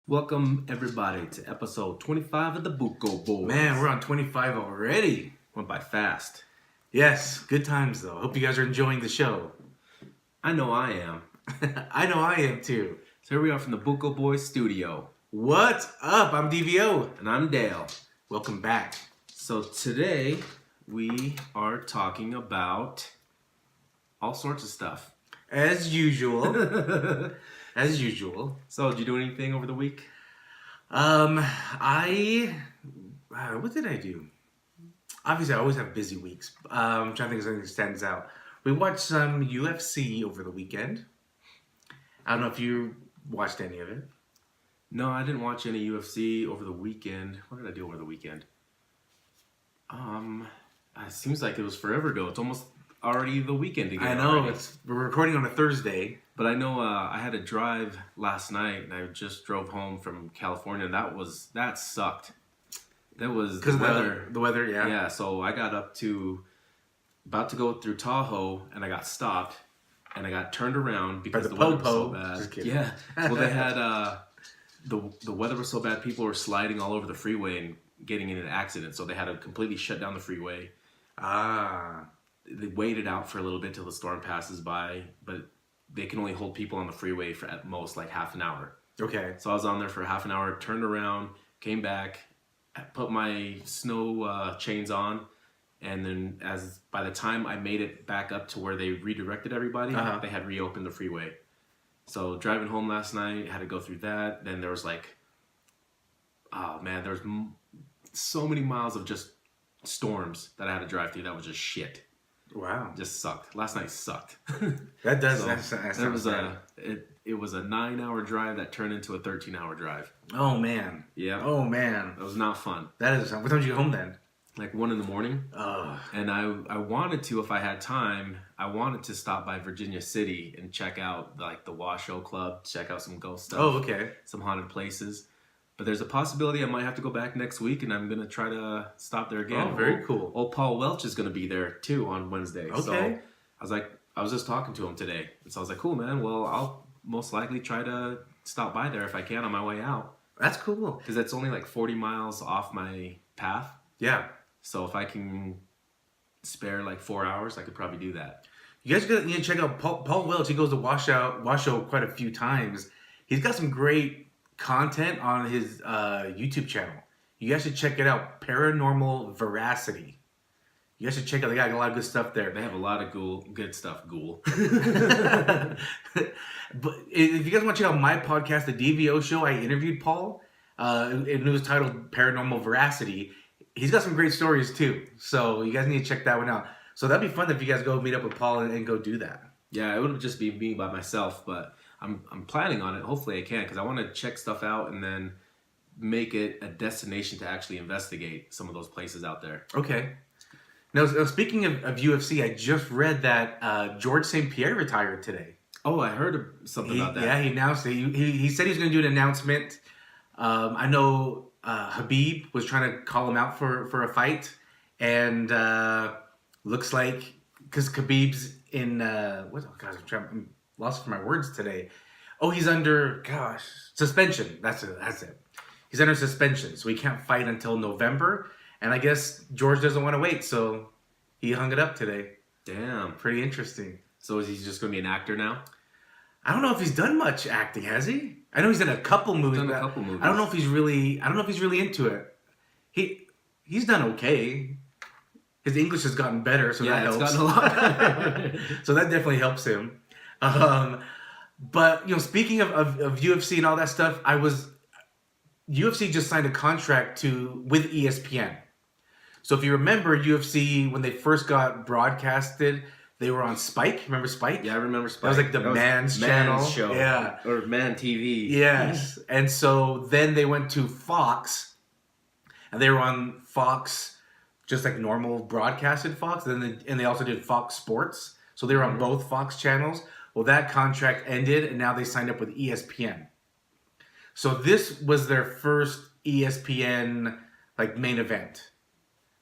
Welcome, everybody, to episode 25 of the Buko Boys. Man, we're on 25 already. Went by fast. Yes, good times, though. Hope you guys are enjoying the show. I know I am. I know I am, too. So here we are from the Buko Boys studio. What's up? I'm DVO. And I'm Dale. Welcome back. So today, we are talking about all sorts of stuff. As usual. As usual. So, did you do anything over the week? What did I do? Obviously, I always have busy weeks. I'm trying to think of something that stands out. We watched some UFC over the weekend. I don't know if you watched any of it. No, I didn't watch any UFC over the weekend. What did I do over the weekend? It seems like it was forever ago. It's almost already the weekend again. I know. Already. We're recording on a Thursday. But I know I had a drive last night, and I just drove home from California, and that sucked. That was because the weather, yeah. Yeah, so I got about to go through Tahoe, and I got stopped, and I got turned around because the weather was so bad. Just kidding. Yeah, well they had the weather was so bad, people were sliding all over the freeway and getting in an accident, so they had to completely shut down the freeway. They waited out for a little bit till the storm passes by, but they can only hold people on the freeway for at most like half an hour. Okay. So I was on there for half an hour, turned around, came back, put my snow chains on, and then by the time I made it back up to where they redirected everybody, they had reopened the freeway. So driving home last night, had to go through that. Then there was there was so many miles of just storms that I had to drive through. That was just shit. Wow. Just sucked. Last night sucked. That does. So it was a 9-hour drive that turned into a 13-hour drive. Oh man. Yeah. Oh man. That was not fun. That is. What time did you get home then? Like 1 a.m. Oh. And I wanted to, if I had time, I wanted to stop by Virginia City and check out like the Washoe Club, check out some ghost stuff. Oh, okay. Some haunted places. But there's a possibility I might have to go back next week, and I'm going to try to stop there again. Oh, very cool. Old Paul Welch is going to be there, too, on Wednesday. Okay. So I was just talking to him today. And so I was like, cool, man. Well, I'll most likely try to stop by there if I can on my way out. That's cool. Because that's only like 40 miles off my path. Yeah. So if I can spare like 4 hours, I could probably do that. You guys need to check out Paul Welch. He goes to Washoe quite a few times. He's got some great content on his YouTube channel. You guys should check it out. Paranormal Veracity. You guys should check out. They got a lot of good stuff there. They have a lot of good stuff. But if you guys want to check out my podcast, the DVO Show, I interviewed Paul. It was titled Paranormal Veracity. He's got some great stories too. So you guys need to check that one out. So that'd be fun if you guys go meet up with Paul and go do that. Yeah, it would just be me by myself, but I'm planning on it. Hopefully I can, because I want to check stuff out and then make it a destination to actually investigate some of those places out there. Okay. Now, speaking of UFC, I just read that George St. Pierre retired today. Oh, I heard something about that. Yeah, he announced it. He said he was going to do an announcement. I know Habib was trying to call him out for a fight, and looks like, because Khabib's in I'm lost for my words today. Oh, he's under suspension. That's it. He's under suspension, so he can't fight until November. And I guess George doesn't want to wait, so he hung it up today. Damn, pretty interesting. So is he just going to be an actor now? I don't know if he's done much acting, has he? I know he's in a couple movies. I don't know if he's really into it. He's done okay. His English has gotten better, so that helps. It's gotten a lot better. So that definitely helps him. But speaking of UFC and all that stuff, UFC just signed a contract with ESPN. So if you remember UFC when they first got broadcasted, they were on Spike. Remember Spike? Yeah, I remember Spike. That was like the Man's channel. Show. Yeah. Or Man TV. Yes. And so then they went to Fox, and they were on Fox, just like normal broadcasted Fox. And they also did Fox Sports. So they were on both Fox channels. Well, that contract ended, and now they signed up with ESPN. So this was their first ESPN main event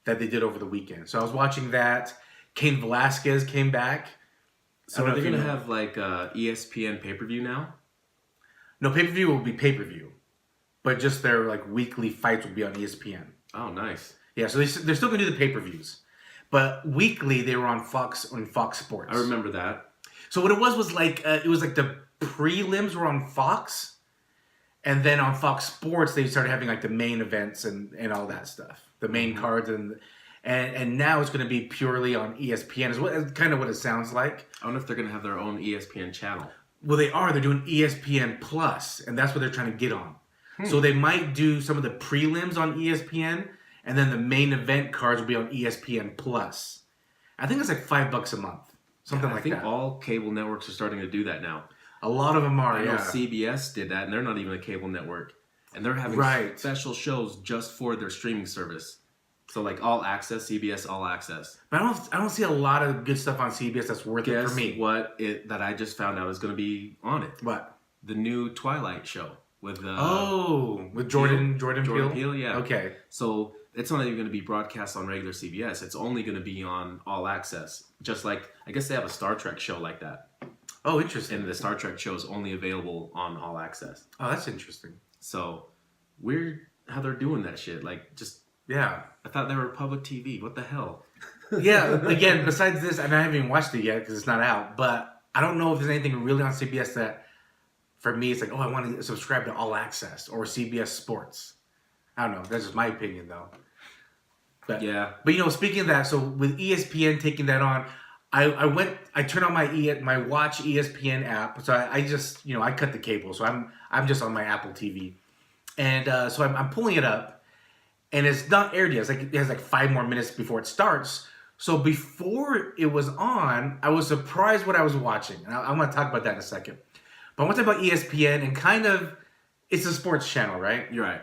that they did over the weekend. So I was watching that. Cain Velasquez came back. So are they going to have ESPN pay-per-view now? No, pay-per-view will be pay-per-view. but just their like weekly fights will be on ESPN. Oh, nice. Yeah, so they're still gonna do the pay-per-views, but weekly they were on Fox Sports. I remember that. So what it was like it was like the prelims were on Fox, and then on Fox Sports they started having like the main events and all that stuff, the main cards and now it's going to be purely on ESPN is kind of what it sounds like. I wonder if they're going to have their own ESPN channel. Well, they are. They're doing ESPN Plus, and that's what they're trying to get on. So they might do some of the prelims on ESPN, and then the main event cards will be on ESPN Plus. I think it's like $5 a month, something like that. I think all cable networks are starting to do that now. A lot of them are. I know CBS did that, and they're not even a cable network, and they're having special shows just for their streaming service. So like All Access, CBS All Access. But I don't see a lot of good stuff on CBS that's worth it for me. Guess what that I just found out is going to be on it? What? The new Twilight show with with Jordan Peele, yeah. Okay. So it's not even going to be broadcast on regular CBS. It's only going to be on All Access. Just like I guess they have a Star Trek show like that. Oh, interesting. And the Star Trek show is only available on All Access. Oh, that's interesting. So weird how they're doing that shit. Like just. Yeah. I thought they were public TV. What the hell? Yeah. Again, besides this, and I haven't even watched it yet because it's not out, but I don't know if there's anything really on CBS that, for me, it's like, oh, I want to subscribe to All Access or CBS Sports. I don't know. That's just my opinion, though. But, yeah. But, speaking of that, so with ESPN taking that on, I turned on my Watch ESPN app. So I just, I cut the cable. So I'm just on my Apple TV. And so I'm pulling it up. And it's not aired yet. It has like 5 more minutes before it starts. So before it was on, I was surprised what I was watching. And I'm going to talk about that in a second. But I want to talk about ESPN and kind of, it's a sports channel, right? You're right.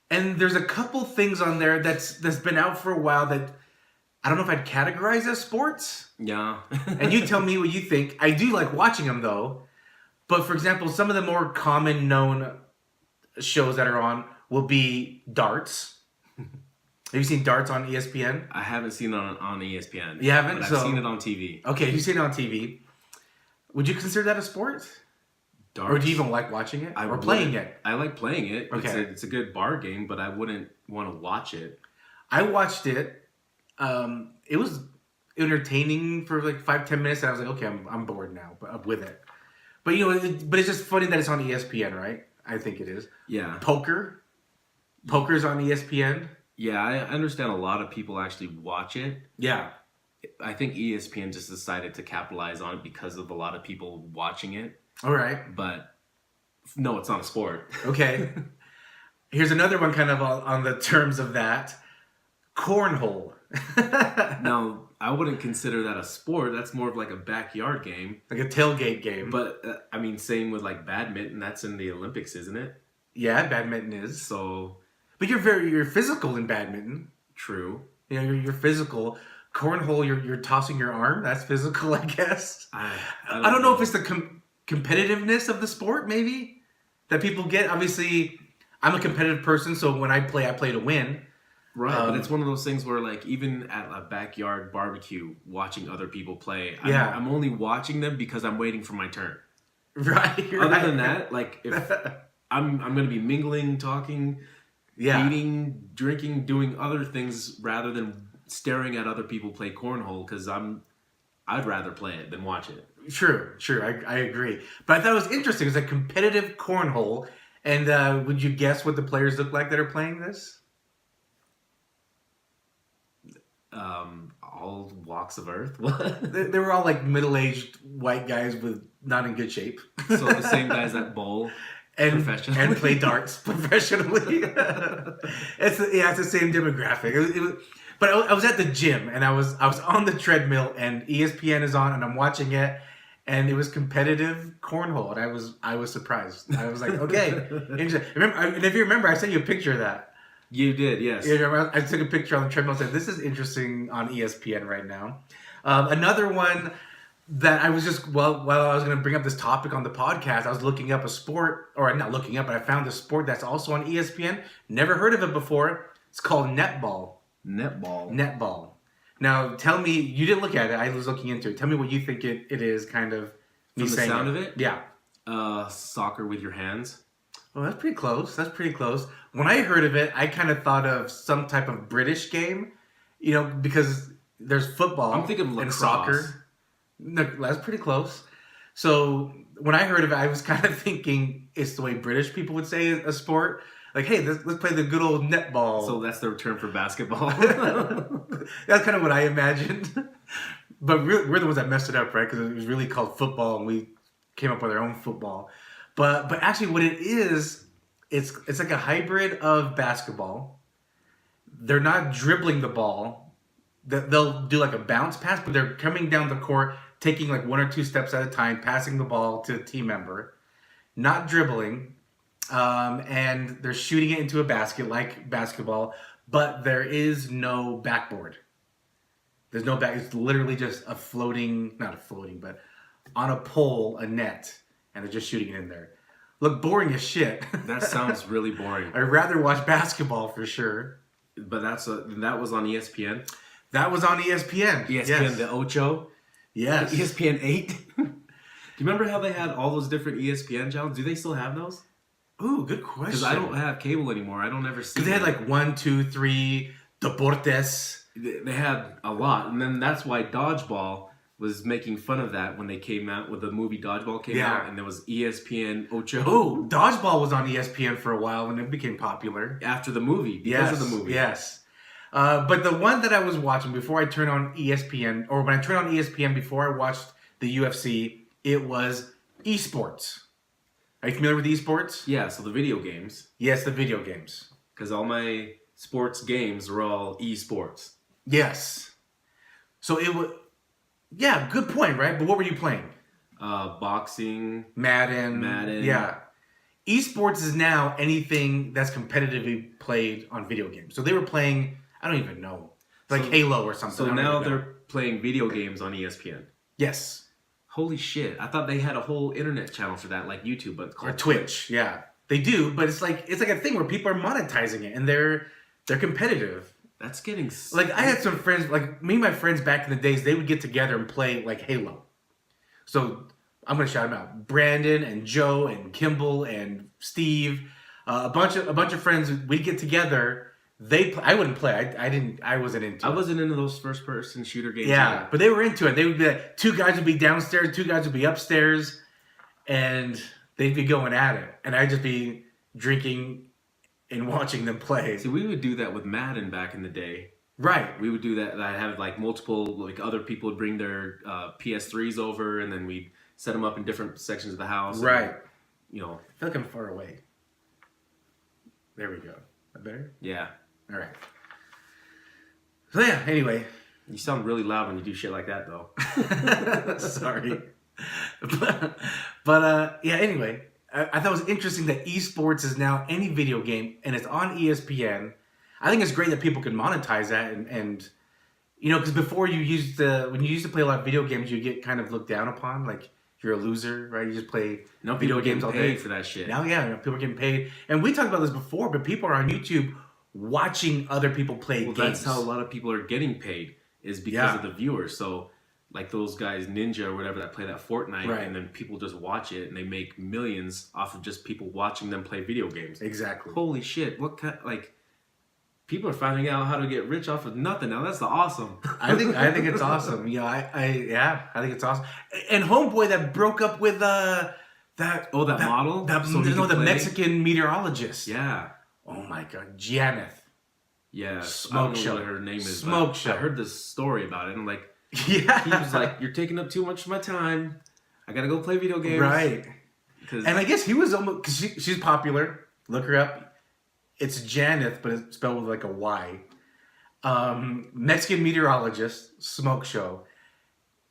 And there's a couple things on there that's been out for a while that I don't know if I'd categorize as sports. Yeah. And you tell me what you think. I do like watching them though. But for example, some of the more common known shows that are on will be darts. Have you seen darts on ESPN? I haven't seen it on ESPN. You haven't? But I've seen it on TV. Okay, you've seen it on TV. Would you consider that a sport? Darts? Or do you even like watching it? Or playing it? I like playing it. Okay. It's a good bar game, but I wouldn't want to watch it. I watched it. It was entertaining for like 5-10 minutes, and I was like, okay, I'm bored now with it. But but it's just funny that it's on ESPN, right? I think it is. Yeah. Poker's on ESPN. Yeah, I understand a lot of people actually watch it. Yeah. I think ESPN just decided to capitalize on it because of a lot of people watching it. All right. But no, it's not a sport. Okay. Here's another one kind of on the terms of that. Cornhole. Now, I wouldn't consider that a sport. That's more of like a backyard game. Like a tailgate game. But, same with like badminton. That's in the Olympics, isn't it? Yeah, badminton is. So... But you're physical in badminton. True. You're physical. Cornhole, you're tossing your arm. That's physical, I guess. I don't know if it's the competitiveness of the sport, maybe, that people get. Obviously, I'm a competitive person, so when I play to win. Right, but it's one of those things where, like, even at a backyard barbecue, watching other people play, I'm only watching them because I'm waiting for my turn. Right. Other than that, like, if I'm going to be mingling, talking... Yeah. Eating, drinking, doing other things rather than staring at other people play cornhole because I'd rather play it than watch it. True. I agree. But I thought it was interesting. It's a competitive cornhole. And would you guess what the players look like that are playing this? All walks of earth. They were all like middle-aged white guys with not in good shape. So the same guys that bowl. And play darts professionally. It's the same demographic. But I was at the gym and I was on the treadmill and ESPN is on and I'm watching it and it was competitive cornhole and I was surprised. I was like, okay, interesting. And if you remember, I sent you a picture of that. You did, yes. You remember, I took a picture on the treadmill and said, "This is interesting on ESPN right now." Another one. That I was just, while I was going to bring up this topic on the podcast, I was looking up a sport, or not looking up, but I found a sport that's also on ESPN. Never heard of it before. It's called netball. Netball. Now, tell me, you didn't look at it. I was looking into it. Tell me what you think it is, kind of. From the sound of it? Yeah. Soccer with your hands. Well, that's pretty close. That's pretty close. When I heard of it, I kind of thought of some type of British game, because there's football I'm thinking and lacrosse. soccer. No, that's pretty close. So when I heard of it, I was kind of thinking it's the way British people would say a sport. Like, hey, let's play the good old netball. So that's their term for basketball. That's kind of what I imagined. But we're the ones that messed it up, right? Because it was really called football, and we came up with our own football. But actually, what it is, it's like a hybrid of basketball. They're not dribbling the ball. They'll do like a bounce pass, but they're coming down the court, taking like 1 or 2 steps at a time, passing the ball to a team member, not dribbling, and they're shooting it into a basket like basketball. But there is no backboard. There's no back. It's literally just not a floating, but on a pole, a net. And they're just shooting it in there. Look, boring as shit. That sounds really boring. I'd rather watch basketball for sure. But that was on ESPN? That was on ESPN. ESPN, yes. the Ocho? Yes. ESPN 8? Do you remember how they had all those different ESPN channels? Do they still have those? Ooh, good question. Because I don't have cable anymore. I don't ever see Because they had like 1, 2, 3, Deportes. They had a lot. And then that's why Dodgeball was making fun of that when they came out, when the movie Dodgeball came out, and there was ESPN Ocho. Oh, Dodgeball was on ESPN for a while when it became popular. After the movie, because of the movie. Yes. But the one that I was watching before I turned on ESPN, or when I turned on ESPN before I watched the UFC, it was esports. Are you familiar with esports? Yeah, so the video games. Yes, the video games. Because all my sports games were all esports. Yes. So it was... Yeah, good point, right? But what were you playing? Boxing. Madden. Yeah. Esports is now anything that's competitively played on video games. So they were playing, I don't even know, like Halo or something. So now they're playing video games on ESPN. Yes. Holy shit. I thought they had a whole internet channel for that, like YouTube, but it's called or Twitch. Yeah. They do, but it's like a thing where people are monetizing it and they're competitive. That's getting... Like, I had some friends, like, me and my friends back in the days, they would get together and play, like, Halo. So, I'm going to shout them out. Brandon and Joe and Kimball and Steve. A bunch of friends, we'd get together. I wouldn't play. I wasn't into it. I wasn't into those first-person shooter games. Yeah, either. but they were into it. They would be like, 2 guys would be downstairs, 2 guys would be upstairs, and they'd be going at it. And I'd just be drinking and watching them play. See, we would do that with Madden back in the day. Right. We would do that. I had like multiple, like other people would bring their PS3s over, and then we'd set them up in different sections of the house. Right. And, I feel like I'm far away. There we go. That better? Yeah. All right. So yeah, anyway. You sound really loud when you do shit like that, though. Sorry. But yeah, anyway. I thought it was interesting that esports is now any video game, and it's on ESPN. I think it's great that people can monetize that, and because before when you used to play a lot of video games, you get kind of looked down upon, like you're a loser, right? You just play video games all day for that shit. Now, yeah, people are getting paid, and we talked about this before, but people are on YouTube watching other people play games. That's how a lot of people are getting paid, is because of the viewers. So. Like those guys, Ninja or whatever, that play that Fortnite, right. And then people just watch it, and they make millions off of just people watching them play video games. Exactly. Holy shit! People are finding out how to get rich off of nothing now. That's awesome. I think it's awesome. I think it's awesome. And homeboy that broke up with that model. The Mexican meteorologist. Yeah. Oh my God, Janeth. Yeah. Smoke show. What her name is. Smoke show. I heard this story about it, and I'm like. Yeah. He was like, "You're taking up too much of my time. I gotta go play video games." Right. And I guess he was almost because she's popular. Look her up. It's Janeth, but it's spelled with like a Y. Mexican meteorologist, smoke show.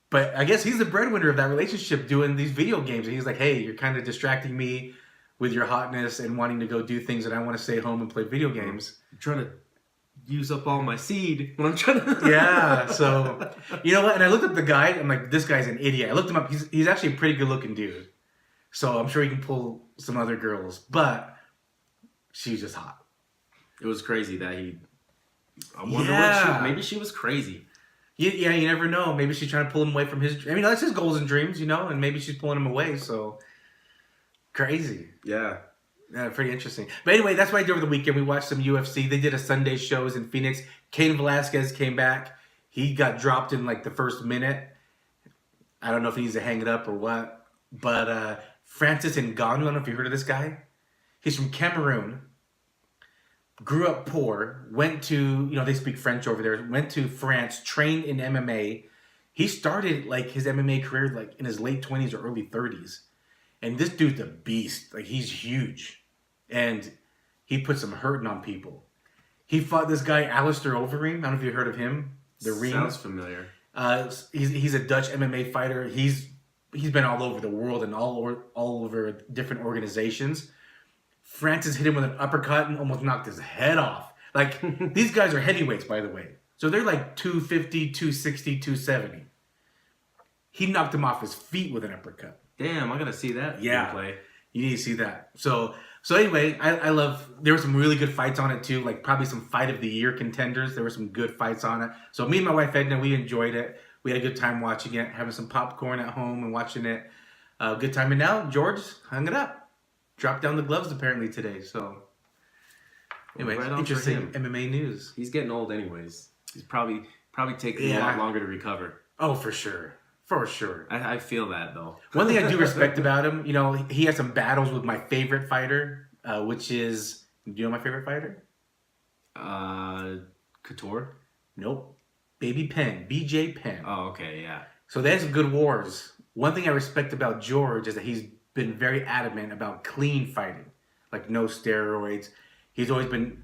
But I guess he's the breadwinner of that relationship, doing these video games. And he's like, "Hey, you're kind of distracting me with your hotness and wanting to go do things, and I want to stay home and play video games." I'm trying to use up all my seed when I'm trying to... Yeah, so... You know what? And I looked up the guy. I'm like, this guy's an idiot. I looked him up. He's actually a pretty good-looking dude. So I'm sure he can pull some other girls. But she's just hot. It was crazy that he... I wonder what maybe she was crazy. Yeah, you never know. Maybe she's trying to pull him away from his... I mean, that's his goals and dreams, and maybe she's pulling him away, so... Crazy. Yeah. Pretty interesting. But anyway, that's what I did over the weekend. We watched some UFC. They did a Sunday shows in Phoenix. Cain Velasquez came back. He got dropped in like the first minute. I don't know if he needs to hang it up or what. But Francis Ngannou, I don't know if you heard of this guy. He's from Cameroon. Grew up poor. Went to, they speak French over there. Went to France. Trained in MMA. He started like his MMA career like in his late 20s or early 30s. And this dude's a beast. Like, he's huge. And he put some hurting on people. He fought this guy, Alistair Overeem. I don't know if you heard of him. Sounds familiar. He's a Dutch MMA fighter. He's been all over the world and all over different organizations. Francis hit him with an uppercut and almost knocked his head off. Like, these guys are heavyweights, by the way. So they're like 250, 260, 270. He knocked him off his feet with an uppercut. Damn, I gotta see that. Yeah, play. You need to see that. So anyway, I love. There were some really good fights on it too. Like probably some fight of the year contenders. There were some good fights on it. So me and my wife Edna, we enjoyed it. We had a good time watching it, having some popcorn at home and watching it. Good time. And now George hung it up, dropped down the gloves apparently today. So anyway, right interesting MMA news. He's getting old anyways. He's probably taking a lot longer to recover. Oh, for sure. For sure. I feel that, though. One thing I do respect about him, he had some battles with my favorite fighter, which is... Do you know my favorite fighter? Couture? Nope. Baby Penn. BJ Penn. Oh, okay, yeah. So they had some good wars. One thing I respect about George is that he's been very adamant about clean fighting. Like, no steroids. He's always been,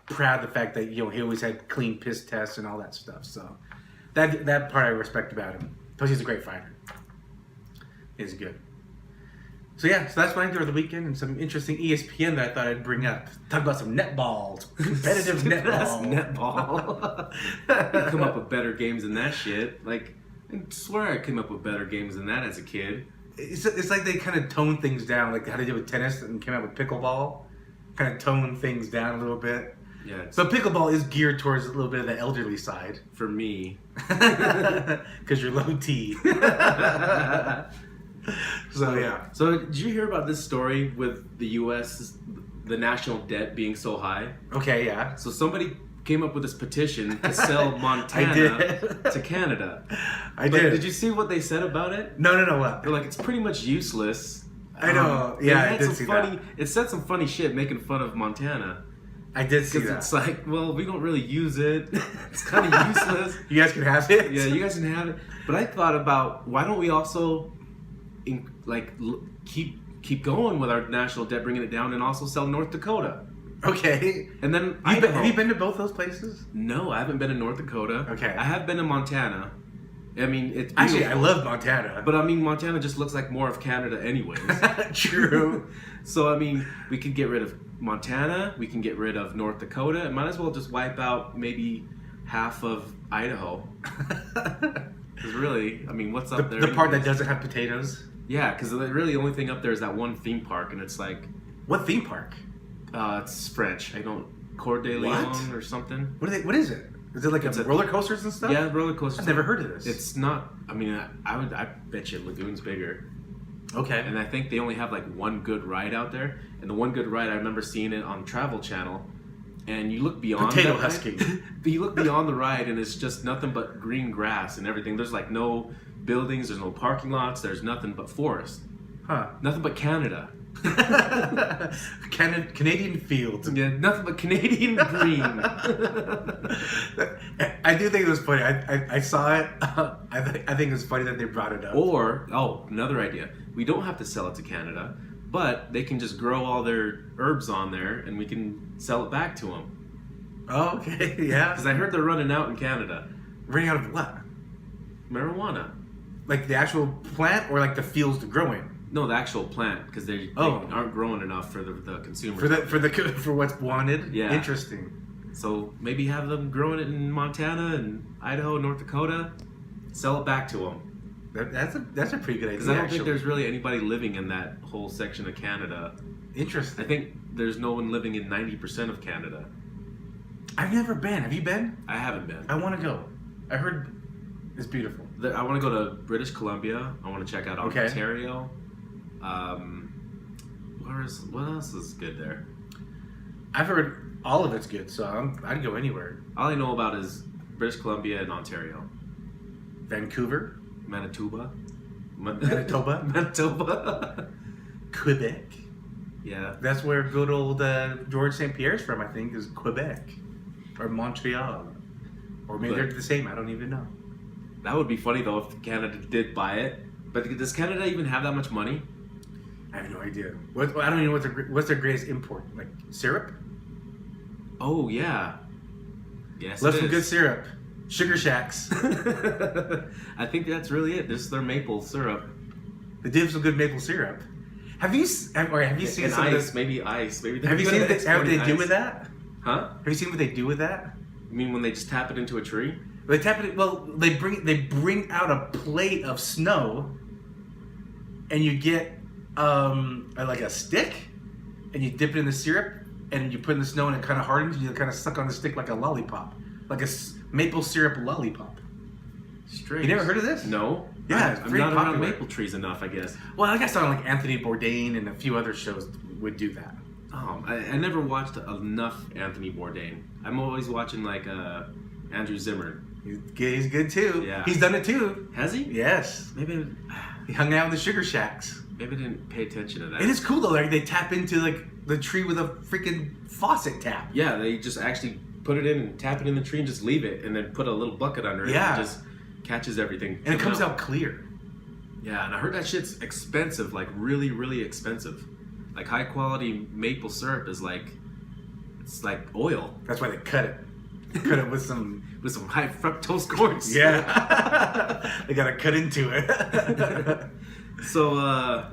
proud of the fact that, he always had clean piss tests and all that stuff. So that part I respect about him. Plus, he's a great fighter. He's good. So that's what I did over the weekend, and some interesting ESPN that I thought I'd bring up. Talk about some netball, competitive netball. You come up with better games than that shit. Like, I swear I came up with better games than that as a kid. It's like they kind of tone things down, like how they did with tennis and came out with pickleball. Kind of tone things down a little bit. Yeah. But pickleball is geared towards a little bit of the elderly side. For me. Because you're low T. So, yeah. So, did you hear about this story with the U.S., the national debt being so high? Okay, yeah. So, somebody came up with this petition to sell Montana to Canada. I did. Did you see what they said about it? No, what? They're like, it's pretty much useless. I know. Yeah, I did see that. It said some funny shit making fun of Montana. I did see that. Because it's like, well, we don't really use it. It's kind of useless. You guys can have it? Yeah, you guys can have it. But I thought about, why don't we also, keep going with our national debt, bringing it down, and also sell North Dakota? Okay. And then have you been to both those places? No, I haven't been to North Dakota. Okay. I have been to Montana. I mean, it's beautiful. Actually, I love Montana. But I mean, Montana just looks like more of Canada anyways. True. So, I mean, we could get rid of Montana. We can get rid of North Dakota. And might as well just wipe out maybe half of Idaho. Because really, I mean, what's up there? The part that doesn't have potatoes? Yeah, because really the only thing up there is that one theme park. And it's like... What theme park? It's French. Coeur d'Alene or something. What is it? Is it like a roller coasters and stuff? Yeah, roller coasters. I've never heard of this. It's not. I mean, I bet you Lagoon's bigger. Okay. And I think they only have like one good ride out there. And the one good ride, I remember seeing it on Travel Channel. And you look beyond potato husking. You look beyond the ride, and it's just nothing but green grass and everything. There's like no buildings. There's no parking lots. There's nothing but forest. Huh. Nothing but Canada. Canadian fields. Yeah, nothing but Canadian green. I do think it was funny. I saw it. I think it was funny that they brought it up. Or, another idea. We don't have to sell it to Canada, but they can just grow all their herbs on there, and we can sell it back to them. Oh, okay, yeah. Because I heard they're running out in Canada. Running out of what? Marijuana. Like the actual plant, or like the fields to grow in? No, the actual plant, because they aren't growing enough for the consumer. For what's wanted. Yeah. Interesting. So maybe have them growing it in Montana and Idaho, North Dakota, sell it back to them. That's a pretty good idea. Because I don't think there's really anybody living in that whole section of Canada. Interesting. I think there's no one living in 90% of Canada. I've never been. Have you been? I haven't been. I want to go. I heard it's beautiful. I want to go to British Columbia. I want to check out Ontario. What else is good there? I've heard all of it's good, so I'd go anywhere. All I know about is British Columbia and Ontario. Vancouver, Manitoba. Manitoba, Quebec. Yeah. That's where good old George St. Pierre's from, I think, is Quebec. Or Montreal. Or maybe they're the same, I don't even know. That would be funny, though, if Canada did buy it. But does Canada even have that much money? I have no idea. I don't even know what's their greatest import. Like, syrup? Oh, yeah. Yes, Love some good syrup. Sugar Shacks. I think that's really it. This is their maple syrup. They do have some good maple syrup. Have you seen and some ice? of this? Maybe ice. Maybe Have you seen what they do with that? Huh? Have you seen what they do with that? You mean when they just tap it into a tree? They tap it. Well, they bring out a plate of snow, and you get like a stick, and you dip it in the syrup, and you put it in the snow, and it kind of hardens, and you kind of suck on the stick like a lollipop, like a maple syrup lollipop. Strange. You never heard of this? No. Yeah, I'm not around maple trees enough, I guess. Well, I guess on like Anthony Bourdain and a few other shows would do that. Oh, I never watched enough Anthony Bourdain. I'm always watching like Andrew Zimmern. He's good too. Yeah. He's done it too. Has he? Yes. Maybe He hung out in the Sugar Shacks. Maybe I didn't pay attention to that. It is cool though. Like they tap into like the tree with a freaking faucet tap. Yeah, they just actually put it in and tap it in the tree and just leave it, and then put a little bucket under it. Yeah. And it just catches everything. And it comes out clear. Yeah, and I heard that shit's expensive, like really, really expensive. Like high quality maple syrup is like, it's like oil. That's why they cut it. Cut it with some high fructose corns. Yeah. They gotta cut into it. So,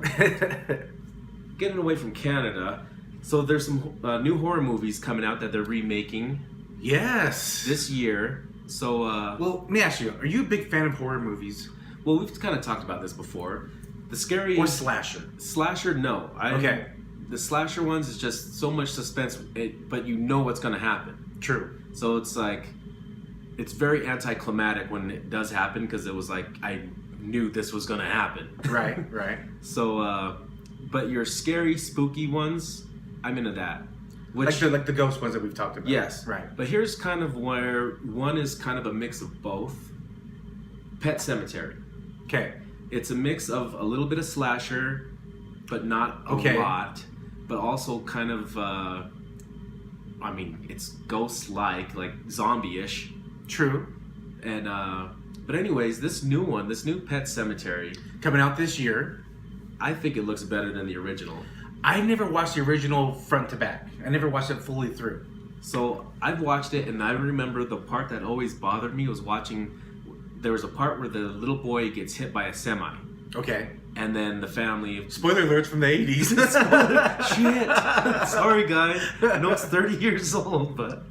getting away from Canada, so there's some new horror movies coming out that they're remaking. Yes. This year. So, well, let me ask you: are you a big fan of horror movies? Well, we've kind of talked about this before. The scary or slasher. Slasher, no. Okay. The slasher ones is just so much suspense, but you know what's going to happen. True. So it's like, it's very anticlimactic when it does happen because it was like I knew this was going to happen. Right. Right. So, but your scary, spooky ones, I'm into that. Which, like the ghost ones that we've talked about. Yes. Right. But here's kind of where one is kind of a mix of both. Pet Sematary. Okay. It's a mix of a little bit of slasher, but not a lot. But also kind of, I mean, it's ghost-like, like zombie-ish. True. And, but anyways, this new Pet Sematary. Coming out this year. I think it looks better than the original. I never watched the original front to back. I never watched it fully through. So I've watched it, and I remember the part that always bothered me was watching. There was a part where the little boy gets hit by a semi. Okay. And then the family. Spoiler alerts from the 80s. Shit. Sorry, guys. I know it's 30 years old, but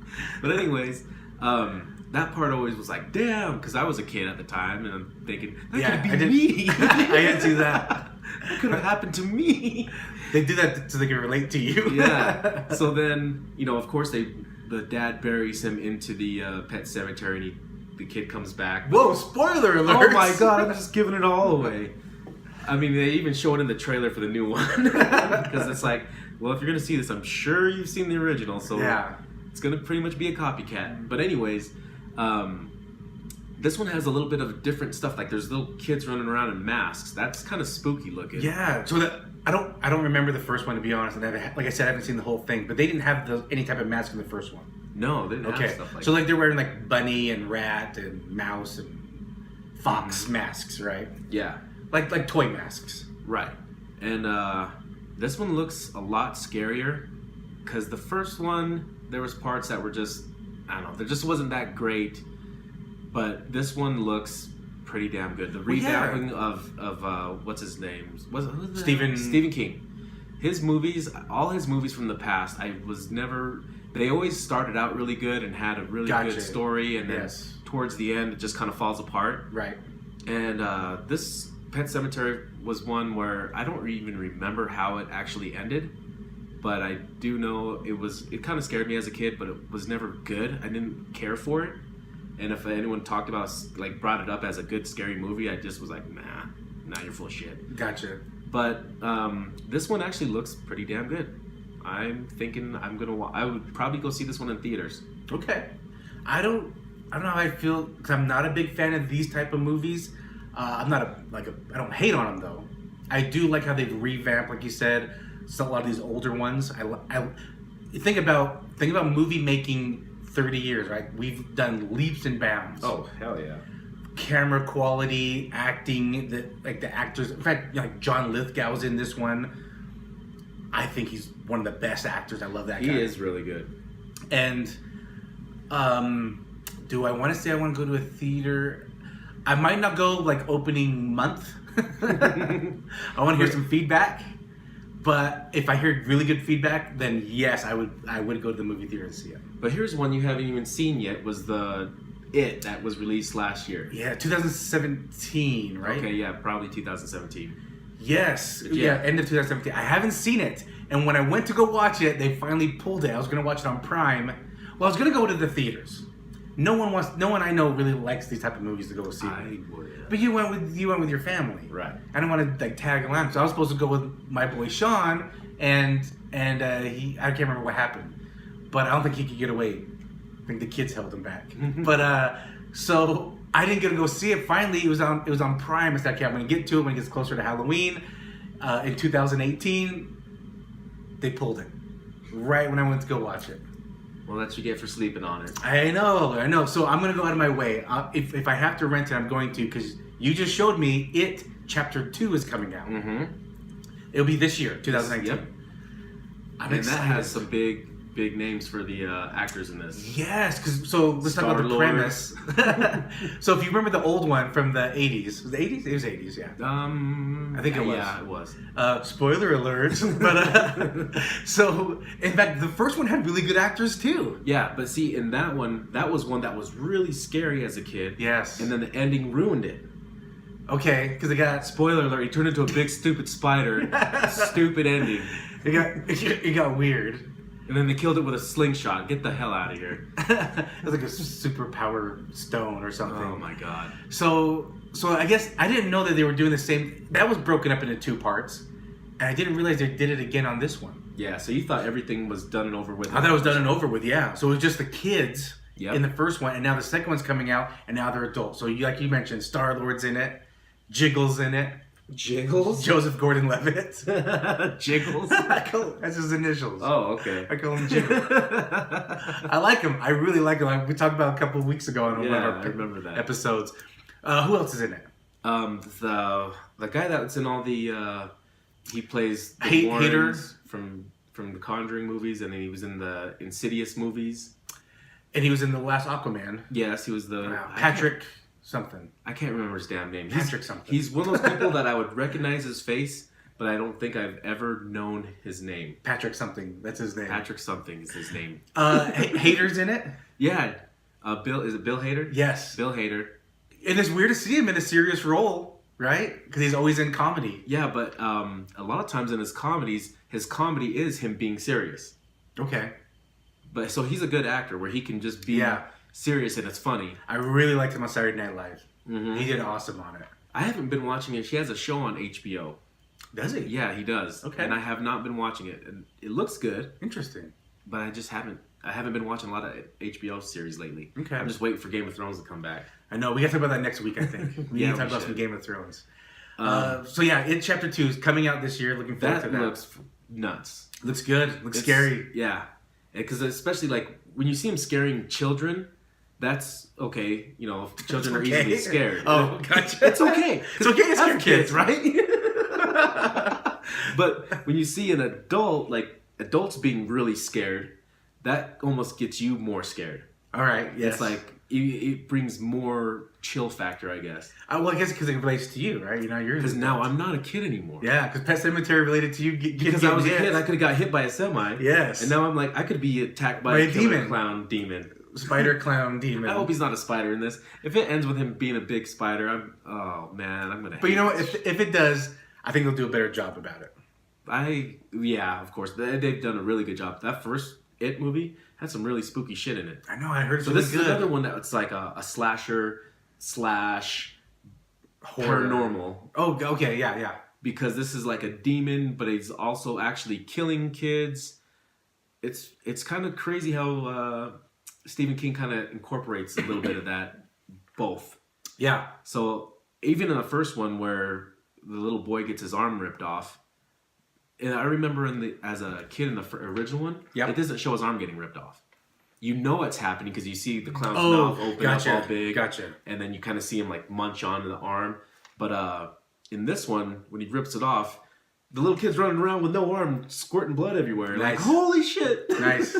anyways, that part always was like, damn, because I was a kid at the time, and I'm thinking that could be me. I didn't do that. That could have happened to me. They do that so they can relate to you. Yeah. So then, of course, the dad buries him into the pet cemetery, and the kid comes back. Whoa! Spoiler alert! Oh my god! I'm just giving it all away. I mean, they even show it in the trailer for the new one because it's like, well, if you're gonna see this, I'm sure you've seen the original, so it's gonna pretty much be a copycat. But anyways, this one has a little bit of different stuff. Like there's little kids running around in masks. That's kind of spooky looking. Yeah. So I don't remember the first one, to be honest. And like I said, I haven't seen the whole thing. But they didn't have any type of mask in the first one. No, they didn't have stuff like that. So like they're wearing like bunny and rat and mouse and fox masks, right? Yeah. Like toy masks. Right. And this one looks a lot scarier because the first one, there was parts that were just, I don't know, there just wasn't that great. But this one looks pretty damn good. The revamping of what's his name? Stephen King. His movies, all his movies from the past, they always started out really good and had a really good story, and then towards the end it just kind of falls apart. Right. And this Pet Sematary was one where I don't even remember how it actually ended, but I do know it kind of scared me as a kid, but it was never good. I didn't care for it. And if anyone brought it up as a good scary movie, I just was like, nah, you're full of shit. Gotcha. But this one actually looks pretty damn good. I'm thinking I would probably go see this one in theaters. Okay. I don't know how I feel because I'm not a big fan of these type of movies. I don't hate on them though. I do like how they've revamped, like you said, a lot of these older ones. Think about movie making 30 years, right? We've done leaps and bounds. Oh, hell yeah. Camera quality, acting, the actors. In fact, like John Lithgow's in this one. I think he's one of the best actors. I love that guy. He is really good. And do I want to say I want to go to a theater? I might not go like opening month. I want to hear some feedback. But if I hear really good feedback, then yes, I would go to the movie theater and see it. But here's one you haven't even seen yet, was It that was released last year. Yeah, 2017, right? Okay, yeah, probably 2017. Yes, yeah, end of 2017. I haven't seen it, and when I went to go watch it, they finally pulled it. I was going to watch it on Prime. Well, I was going to go to the theaters. No one I know really likes these type of movies to go see. I would. But you went with your family, right? I didn't want to like tag along, so I was supposed to go with my boy Sean, and I can't remember what happened, but I don't think he could get away. I think the kids held him back. But so I didn't get to go see it. Finally, it was on Prime. I said, okay, I'm going to get to it when it gets closer to Halloween. In 2018, they pulled it right when I went to go watch it. Well, that's what you get for sleeping on it. I know. So I'm going to go out of my way. If I have to rent it, I'm going to, because you just showed me It Chapter 2 is coming out. Mm-hmm. It'll be this year, 2019. Yep. I'm and excited. that has some big names for the actors in this. Yes, so let's talk about the Star-Lord. premise. So if you remember the old one from the 80s. Was it the 80s? It was 80s, yeah. I think it was. Yeah, it was. Spoiler alert. But so, in fact, the first one had really good actors too. Yeah, but see, in that one, that was one that was really scary as a kid. Yes. And then the ending ruined it. Okay, because it got... Spoiler alert, he turned into a big stupid spider. Stupid ending. It got weird. And then they killed it with a slingshot. Get the hell out of here. It was like a superpower stone or something. Oh my god. So I guess I didn't know that they were doing the same. That was broken up into 2 parts, and I didn't realize they did it again on this one. Yeah, so you thought everything was done and over with. I thought it was done and over with. Yeah. So it was just the kids Yep. in the first one, and now the second one's coming out, and now they're adults. So like you mentioned, Star-Lord's in it, Jiggles in it, Jiggles? Joseph Gordon-Levitt. Jiggles? That's his initials. Oh, okay. I call him Jiggles. I like him. I really like him. We talked about a couple of weeks ago on one of our I remember that. episodes. Who else is in it? The guy that's in all the he plays the Hater? Warrens from the Conjuring movies, and then he was in the Insidious movies. And he was in the last Aquaman. Yes, he was the Patrick something. I can't remember his damn name. Patrick something. He's one of those people that I would recognize his face, but I don't think I've ever known his name. Patrick something. That's his name. Patrick something is his name. Hater's in it? Yeah. Is it Bill Hader? Yes. Bill Hader. And it's weird to see him in a serious role, right? Because he's always in comedy. Yeah, but a lot of times in his comedy is him being serious. Okay. But so he's a good actor where he can just be serious and it's funny. I really liked him on Saturday Night Live. Mm-hmm. He did awesome on it. I haven't been watching it. He has a show on HBO. Does he? Yeah, he does. Okay. And I have not been watching it. And it looks good. Interesting. But I just haven't. I haven't been watching a lot of HBO series lately. Okay. I'm just waiting for Game of Thrones to come back. I know. We got to talk about that next week, I think. We need to talk about some Game of Thrones. So yeah, It Chapter 2 is coming out this year. Looking forward to that. That looks nuts. Looks good. Looks scary. Yeah. Because especially like when you see him scaring children, that's okay. You know, if children are easily scared. Oh, gotcha. It's okay. It's okay to scare kids, right? But when you see an adult, like adults being really scared, that almost gets you more scared. All right. Yes. It's like it brings more chill factor, I guess. Well, I guess because it relates to you, right? You know, you're Because now I'm not a kid anymore. Yeah, because Pet Sematary related to you. Because I was a kid, I could have got hit by a semi. Yes. And now I'm like, I could be attacked by a killer clown demon. Spider clown demon. I hope he's not a spider in this. If it ends with him being a big spider, I'm gonna. But you know what? If it does, I think they'll do a better job about it. Of course, they've done a really good job. That first It movie had some really spooky shit in it. I know. I heard. So this is another one that's like a slasher / horror. paranormal. Oh, okay. Yeah. because this is like a demon, but he's also actually killing kids. It's kind of crazy how Stephen King kind of incorporates a little bit of that, both. Yeah. So even in the first one where the little boy gets his arm ripped off, and I remember as a kid in the original one, it doesn't show his arm getting ripped off. You know it's happening because you see the clown's mouth open up all big. And then you kind of see him like munch onto the arm. But in this one, when he rips it off, the little kid's running around with no arm, squirting blood everywhere. Nice. Like, holy shit! Nice.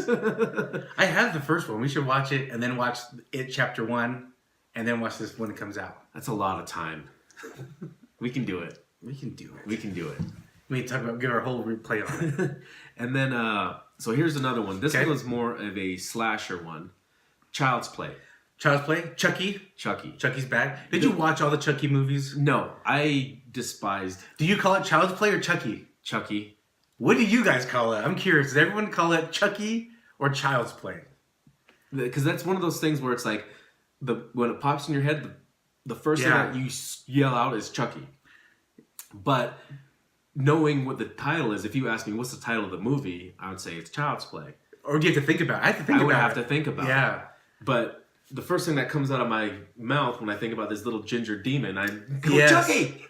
I have the first one. We should watch it and then watch it Chapter 1 and then watch this when it comes out. That's a lot of time. We can do it. We can do it. We can do it. We talk about give our whole replay on it. And then, so here's another one. This one was more of a slasher one. Child's Play. Child's Play? Chucky? Chucky's back. Did you watch all the Chucky movies? No, I despised. Do you call it Child's Play or Chucky? Chucky. What do you guys call it? I'm curious. Does everyone call it Chucky or Child's Play? Because that's one of those things where it's like, when it pops in your head, the first thing that you yell out is Chucky. But knowing what the title is, if you ask me what's the title of the movie, I would say it's Child's Play. Or do you have to think about it? I have to think about it. I would have to think about it. Yeah. But the first thing that comes out of my mouth when I think about this little ginger demon, I go, Chucky!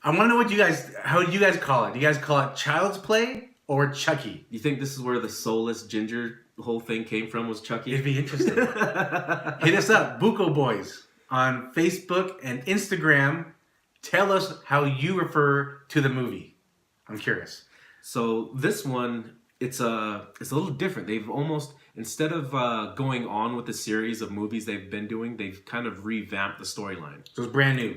I want to know how do you guys call it? Do you guys call it Child's Play or Chucky? You think this is where the soulless ginger whole thing came from, was Chucky? It'd be interesting. Hit us up, Buko Boys, on Facebook and Instagram. Tell us how you refer to the movie. I'm curious. So this one, it's a little different. They've almost, instead of going on with the series of movies they've been doing, they've kind of revamped the storyline. So it's brand new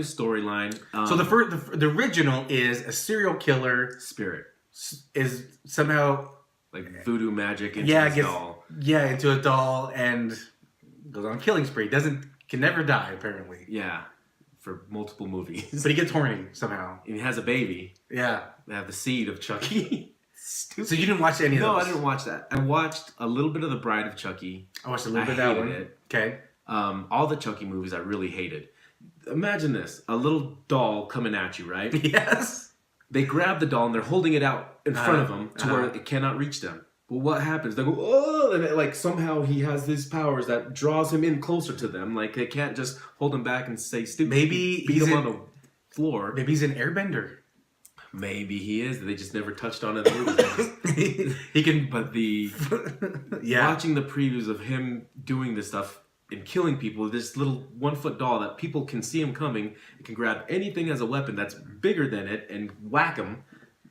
storyline. So the original is a serial killer spirit is somehow like voodoo magic into a doll. Yeah, into a doll and goes on a killing spree. Can never die apparently. Yeah. For multiple movies. But he gets horny somehow. And he has a baby. Yeah. They have the seed of Chucky. So you didn't watch any of those? No, I didn't watch that. I watched a little bit of The Bride of Chucky. I watched a little bit of that one. It. Okay. All the Chucky movies I really hated. Imagine this. A little doll coming at you, right? Yes. They grab the doll and they're holding it out in front of them to where it cannot reach them. But what happens? They go, oh, and somehow he has these powers that draws him in closer to them. Like they can't just hold him back and say stupid. Maybe beat him on the floor. Maybe he's an airbender. Maybe he is. They just never touched on it in the movies. He can, but watching the previews of him doing this stuff and killing people with this little 1-foot doll that people can see him coming, and can grab anything as a weapon that's bigger than it and whack him.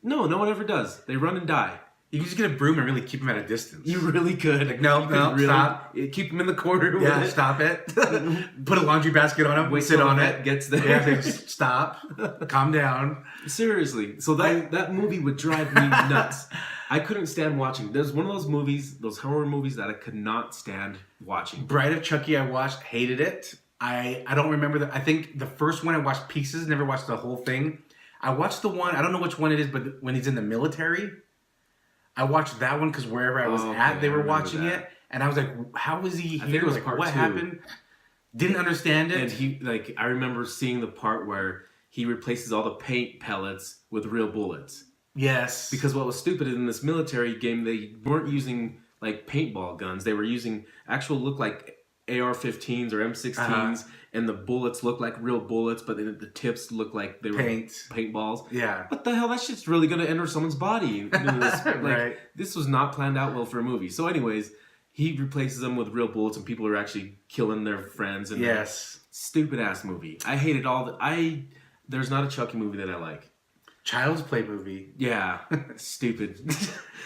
No one ever does. They run and die. You can just get a broom and really keep him at a distance. You really could. Like, no, really, stop. Keep him in the corner. Yeah, stop it. Put a laundry basket on him. Wait, sit on it. Gets there. Yeah, just stop. Calm down. Seriously. So that movie would drive me nuts. I couldn't stand watching. There's one of those movies, those horror movies that I could not stand watching. Bride of Chucky, I watched, hated it. I don't remember I think the first one I watched pieces, never watched the whole thing. I watched the one, I don't know which one it is, but when he's in the military. I watched that one because wherever I was at, they were watching it. And I was like, how was he here? I was like, what happened? Didn't understand it. And I remember seeing the part where he replaces all the paint pellets with real bullets. Yes. Because what was stupid in this military game, they weren't using like paintball guns. They were using look like AR-15s or M16s, and the bullets look like real bullets, but then the tips look like they were paintballs. Yeah. What the hell? That shit's really going to enter someone's body. Right. This was not planned out well for a movie. So anyways, he replaces them with real bullets, and people are actually killing their friends. And yes. Stupid ass movie. I hated there's not a Chucky movie that I like. Child's Play movie. Yeah. Stupid.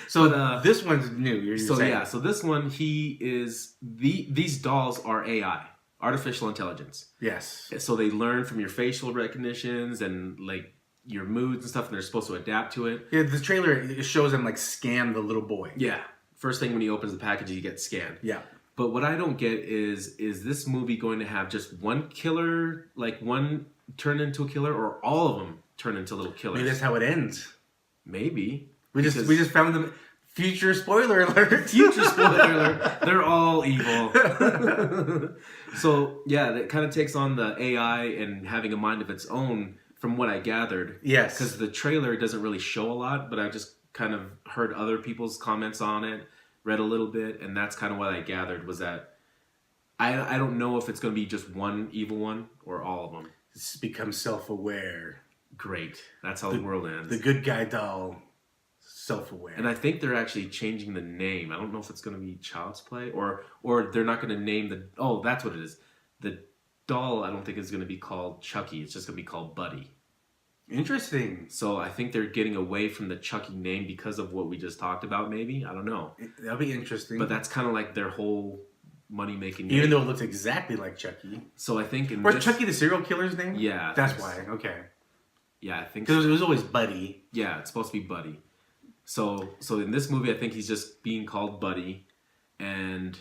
So this one's new. You're saying. Yeah. So this one, these dolls are AI, artificial intelligence. Yes. So they learn from your facial recognitions and like your moods and stuff, and they're supposed to adapt to it. Yeah. The trailer it shows them like scan the little boy. Yeah. First thing when he opens the package, he gets scanned. Yeah. But what I don't get is this movie going to have just one killer, like one turn into a killer, or all of them turn into little killers? Maybe that's how it ends. Maybe. We just found them. Future spoiler alert. Future spoiler alert. They're all evil. So yeah, that kind of takes on the AI and having a mind of its own from what I gathered. Yes. Because the trailer doesn't really show a lot, but I just kind of heard other people's comments on it, read a little bit, and that's kind of what I gathered was that I don't know if it's going to be just one evil one or all of them. It's become self-aware. Great. That's how the world ends. The good guy doll, self-aware. And I think they're actually changing the name. I don't know if it's going to be Child's Play or they're not going to name the... Oh, that's what it is. The doll, I don't think is going to be called Chucky. It's just going to be called Buddy. Interesting. So I think they're getting away from the Chucky name because of what we just talked about, maybe. I don't know. That'll be interesting. But that's kind of like their whole money-making name. Even though it looks exactly like Chucky. So I think in Was Chucky the serial killer's name? Yeah. That's why. Okay. Yeah, I think Because it was always Buddy. Yeah, it's supposed to be Buddy. So in this movie, I think he's just being called Buddy. And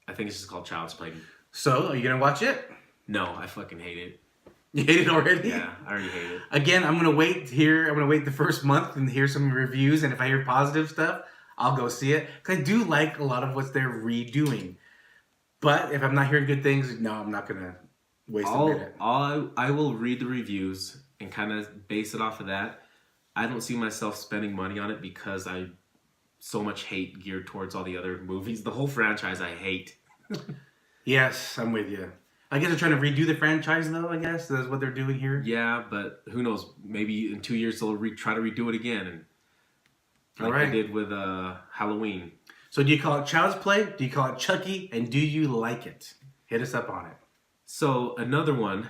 I think it's just called Child's Play. So, are you going to watch it? No, I fucking hate it. You hate it already? Yeah, I already hate it. Again, I'm going to wait here. I'm going to wait the first month and hear some reviews. And if I hear positive stuff, I'll go see it. Because I do like a lot of what they're redoing. But if I'm not hearing good things, no, I'm not going to waste a minute. I will read the reviews and kind of base it off of that. I don't see myself spending money on it because I so much hate geared towards all the other movies. The whole franchise I hate. Yes, I'm with you. I guess they're trying to redo the franchise, though, I guess. That's what they're doing here. Yeah, but who knows? Maybe in 2 years they'll try to redo it again. And like All right. they did with Halloween. So do you call it Child's Play? Do you call it Chucky? And do you like it? Hit us up on it. So another one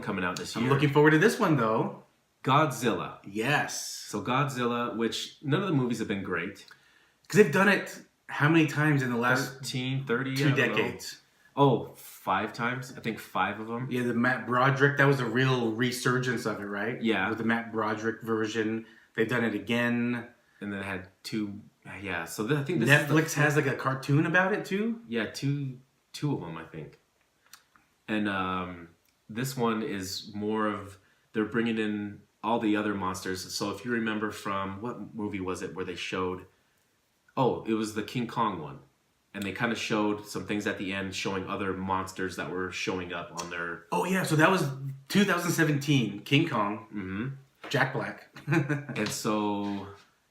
coming out this year. I'm looking forward to this one, though. Godzilla. Yes. So Godzilla, which none of the movies have been great. Because they've done it how many times in the last 13, 30? 2 decades? Oh, 5 times? I think 5 of them. Yeah, the Matt Broderick, that was a real resurgence of it, right? Yeah. With the Matt Broderick version. They've done it again. And then it had 2... Yeah, so I think this Netflix has like a cartoon about it, too? Yeah, two of them, I think. And this one is more of... They're bringing in all the other monsters. So if you remember from... What movie was it where they showed... Oh, it was the King Kong one. And they kind of showed some things at the end showing other monsters that were showing up on their... Oh, yeah. So that was 2017. King Kong. Mm-hmm. Jack Black. And so...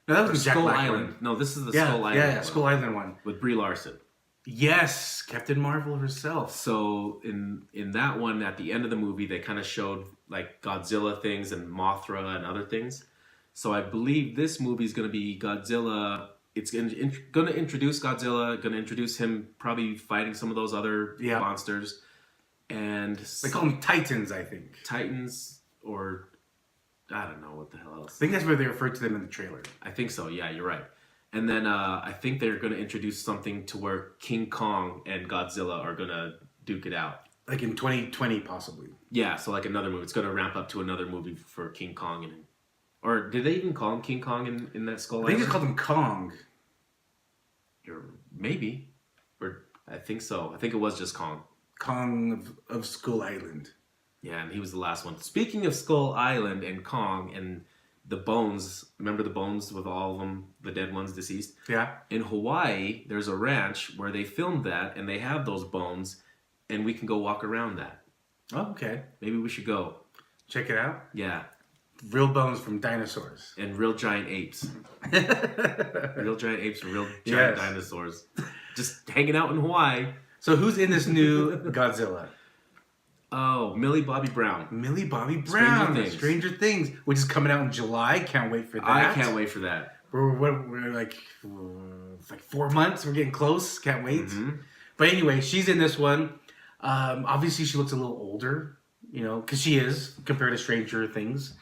No, that was the Jack Skull Black Island. one. No, this is the Yeah, Skull Island yeah, one. Skull Island one. With Brie Larson. Yes, Captain Marvel herself. So in that one, at the end of the movie, they kind of showed like Godzilla things and Mothra and other things. So I believe this movie is going to be Godzilla. It's going to introduce Godzilla, going to introduce him probably fighting some of those other monsters. And They call them Titans, I think. Titans or I don't know what the hell else. I think that's where they referred to them in the trailer. I think so. Yeah, you're right. And then I think they're going to introduce something to where King Kong and Godzilla are going to duke it out. Like in 2020, possibly. Yeah, so like another movie. It's going to ramp up to another movie for King Kong. Or did they even call him King Kong in that Skull I think Island? they called him Kong. Maybe. Or I think so. I think it was just Kong. Kong of Skull Island. Yeah, and he was the last one. Speaking of Skull Island and Kong and the bones, remember the bones with all of them, the dead ones deceased? Yeah. In Hawaii, there's a ranch where they filmed that and they have those bones and we can go walk around that. Oh, okay. Maybe we should go. Check it out. Yeah. Real bones from dinosaurs. And real giant apes. Real giant apes and real giant dinosaurs. Just hanging out in Hawaii. So who's in this new Godzilla? Oh, Millie Bobby Brown. Millie Bobby Brown. Stranger Things, which is coming out in July. Can't wait for that. I can't wait for that. We're like 4 months. We're getting close. Can't wait. Mm-hmm. But anyway, she's in this one. Obviously, she looks a little older, you know, because she is compared to Stranger Things.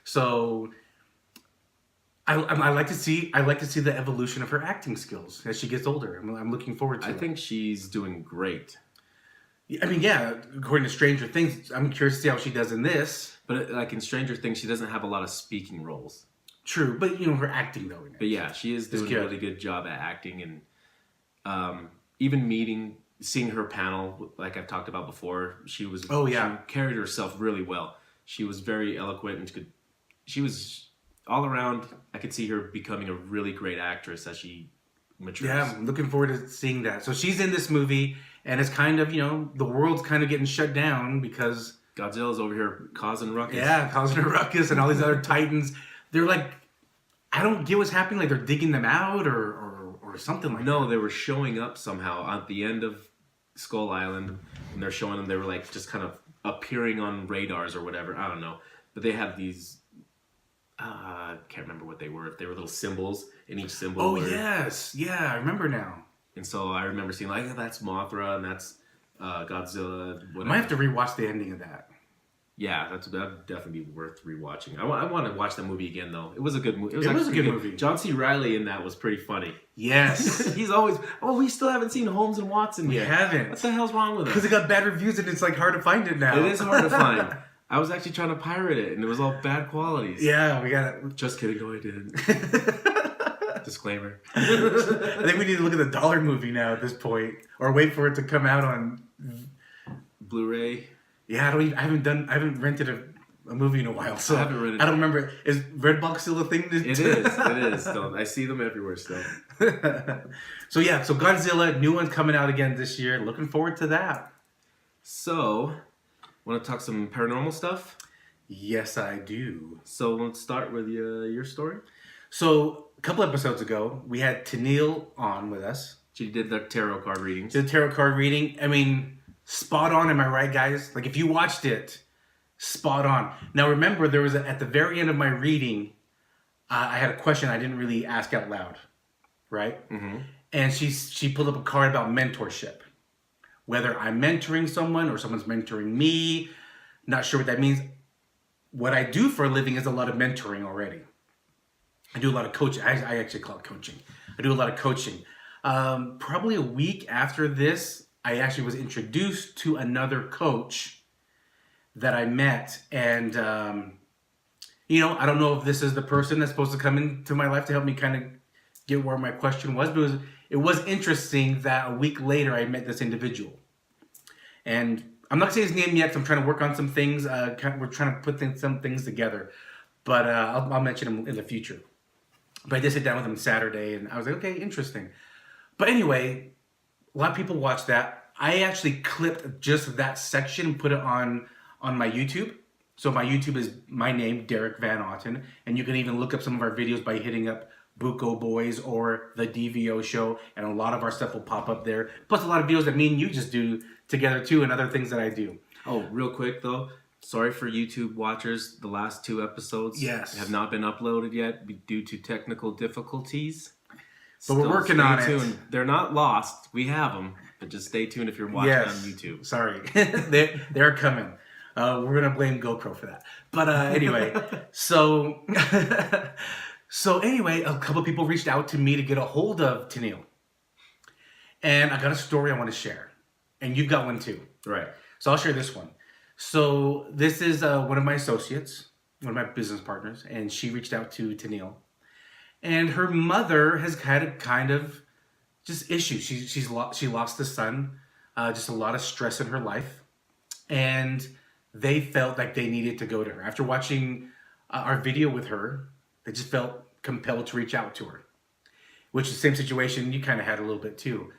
So I like to see the evolution of her acting skills as she gets older. I'm looking forward to it. I think she's doing great. I mean, yeah, according to Stranger Things, I'm curious to see how she does in this. But like in Stranger Things, she doesn't have a lot of speaking roles. True, but you know, her acting though. But yeah, she is doing a really good job at acting, and even seeing her panel, like I've talked about before, she carried herself really well. She was very eloquent and she was all around. I could see her becoming a really great actress as she matures. Yeah, I'm looking forward to seeing that. So she's in this movie, and it's kind of, you know, the world's kind of getting shut down because Godzilla's over here causing ruckus. Yeah, causing a ruckus, and all these other titans. They're like, I don't get what's happening. Like they're digging them out or something like that. No, they were showing up somehow at the end of Skull Island, and they're showing them. They were like just kind of appearing on radars or whatever. I don't know, but they had these. I can't remember what they were. If they were little symbols, and each symbol. Oh yes, yeah, I remember now. And so I remember seeing like, oh, that's Mothra and that's Godzilla. Whatever. I might have to rewatch the ending of that. Yeah, that'd definitely be worth rewatching. I want to watch that movie again though. It was a good movie. It was a good movie. John C. Reilly in that was pretty funny. Yes. He's always. Oh, we still haven't seen Holmes and Watson yet. We haven't. What the hell's wrong with it? Because it got bad reviews and it's like hard to find it now. It is hard to find. I was actually trying to pirate it and it was all bad qualities. Yeah, we got it. Just kidding. No, I didn't. Disclaimer. I think we need to look at the dollar movie now at this point, or wait for it to come out on Blu-ray. Yeah, I haven't rented a movie in a while, so I haven't rented. I don't remember. Is Redbox still a thing? It is. It is. Still, I see them everywhere still. So Godzilla, new one's coming out again this year. Looking forward to that. So, want to talk some paranormal stuff? Yes, I do. So let's start with your story. So a couple episodes ago, we had Teneal on with us. She did the tarot card readings. Did the tarot card reading. I mean, spot on. Am I right, guys? Like, if you watched it, spot on. Now, remember, there was at the very end of my reading, I had a question I didn't really ask out loud, right? Mm-hmm. And she pulled up a card about mentorship. Whether I'm mentoring someone or someone's mentoring me, not sure what that means. What I do for a living is a lot of mentoring already. I do a lot of coaching. I actually call it coaching. I do a lot of coaching. Probably a week after this, I actually was introduced to another coach that I met. And, I don't know if this is the person that's supposed to come into my life to help me kind of get where my question was. But it was interesting that a week later, I met this individual. And I'm not going to say his name yet because I'm trying to work on some things. We're trying to put some things together. But I'll mention him in the future. But I did sit down with him Saturday, and I was like, okay, interesting. But anyway, a lot of people watch that. I actually clipped just that section and put it on my YouTube. So my YouTube is my name, Derek Van Otten. And you can even look up some of our videos by hitting up Buko Boys or the DVO Show. And a lot of our stuff will pop up there. Plus a lot of videos that me and you just do together too, and other things that I do. Oh, real quick though. Sorry for YouTube watchers. The last 2 episodes have not been uploaded yet due to technical difficulties. But we're working on it. Tuned. They're not lost. We have them. But just stay tuned if you're watching on YouTube. Sorry. They're coming. We're going to blame GoPro for that. But anyway, so anyway, a couple of people reached out to me to get a hold of Teneal. And I got a story I want to share. And you've got one too. Right. So I'll share this one. So this is one of my associates, one of my business partners, and she reached out to Teneal. And her mother has had a kind of just issue. She lost a son, just a lot of stress in her life. And they felt like they needed to go to her. After watching our video with her, they just felt compelled to reach out to her. Which is the same situation you kind of had a little bit too.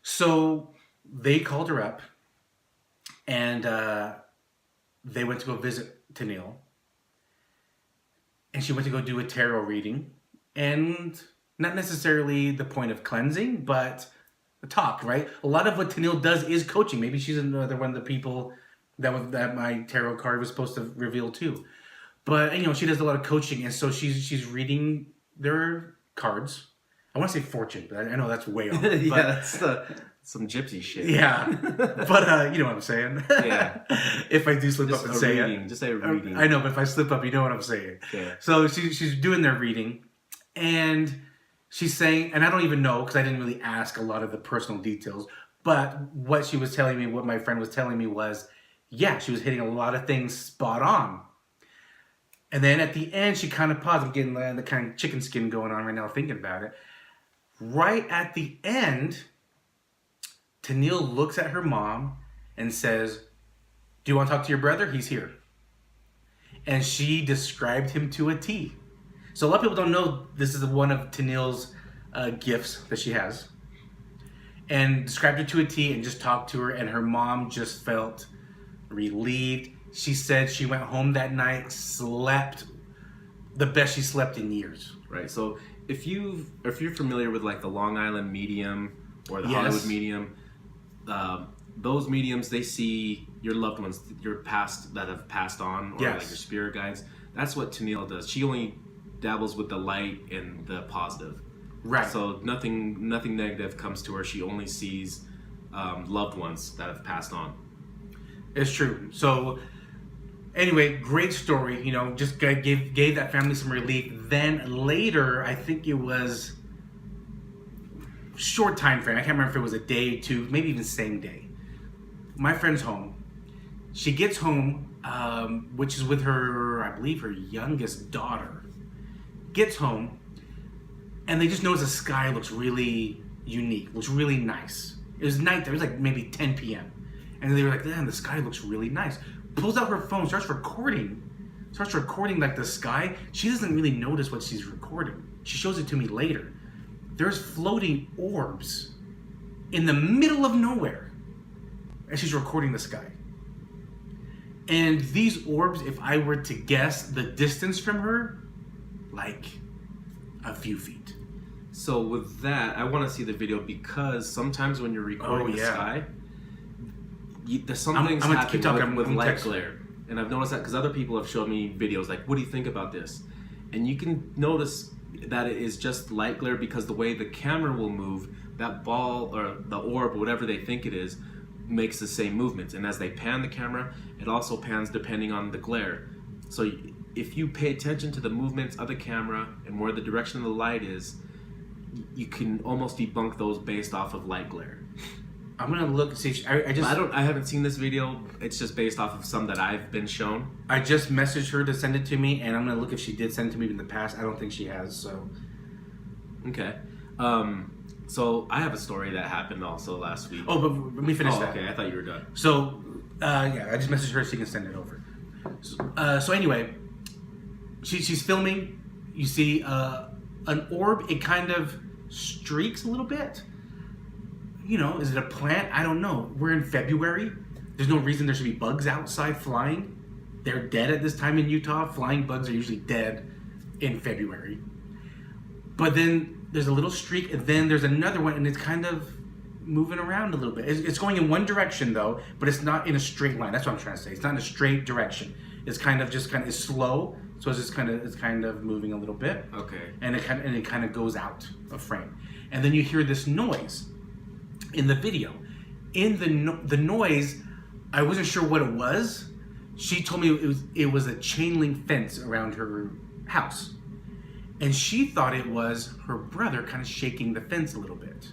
So they called her up and they went to go visit Teneal. And she went to go do a tarot reading. And not necessarily the point of cleansing, but the talk, right? A lot of what Teneal does is coaching. Maybe she's another one of the people that my tarot card was supposed to reveal too. But, she does a lot of coaching. And so she's reading their cards. I want to say fortune, but I know that's way off. But, that's some gypsy shit. Yeah. But, you know what I'm saying? Yeah. If I do slip up and say it. Just say a reading. I know, but if I slip up, you know what I'm saying. Yeah. So she's doing their reading. And she's saying, and I don't even know because I didn't really ask a lot of the personal details, but what she was telling me, what my friend was telling me was, she was hitting a lot of things spot on. And then at the end, she kind of paused. I'm getting the kind of chicken skin going on right now thinking about it. Right at the end, Teneal looks at her mom and says, "Do you want to talk to your brother? He's here." And she described him to a T. So a lot of people don't know this is one of Teneal's gifts that she has. And described her to a T and just talked to her. And her mom just felt relieved, She said she went home that night, slept the best she slept in years. Right. So if you're familiar with like the Long Island medium or the Hollywood medium, those mediums, they see your loved ones, your past that have passed on, or like your spirit guides. That's what Teneal does. She only dabbles with the light and the positive. Right. So nothing negative comes to her. She only sees loved ones that have passed on. It's true. So anyway, great story. You know, just gave that family some relief. Then later, I think it was short time frame. I can't remember if it was a day, 2, maybe even same day. My friend's home. She gets home, which is with her, I believe, her youngest daughter. Gets home, and they just notice the sky looks really unique, looks really nice. It was night. It was like maybe 10 p.m. And they were like, damn, the sky looks really nice. Pulls out her phone, starts recording like the sky. She doesn't really notice what she's recording. She shows it to me later. There's floating orbs in the middle of nowhere as she's recording the sky. And these orbs, if I were to guess the distance from her, like a few feet. So with that, I want to see the video because sometimes when you're recording the sky, there's some things happen with light glare. And I've noticed that because other people have showed me videos like, what do you think about this? And you can notice that it is just light glare because the way the camera will move, that ball or the orb, whatever they think it is, makes the same movements. And as they pan the camera, it also pans depending on the glare. So if you pay attention to the movements of the camera and where the direction of the light is, you can almost debunk those based off of light glare. I'm gonna look and see. I haven't seen this video. It's just based off of some that I've been shown. I just messaged her to send it to me, and I'm gonna look if she did send it to me in the past. I don't think she has. So, okay. So I have a story that happened also last week. Oh, but let me finish that. Okay, I thought you were done. So, yeah, I just messaged her so she can send it over. So anyway, she's filming. You see an orb. It kind of streaks a little bit. You know, is it a plant? I don't know. We're in February. There's no reason there should be bugs outside flying. They're dead at this time in Utah. Flying bugs are usually dead in February. But then there's a little streak, and then there's another one, and it's kind of moving around a little bit. It's going in one direction, though, but it's not in a straight line. That's what I'm trying to say. It's not in a straight direction. It's kind of it's slow, so it's kind of moving a little bit. Okay. And it kind of goes out of frame. And then you hear this noise in the video. In the noise, I wasn't sure what it was. She told me it was a chain link fence around her house. And she thought it was her brother kind of shaking the fence a little bit.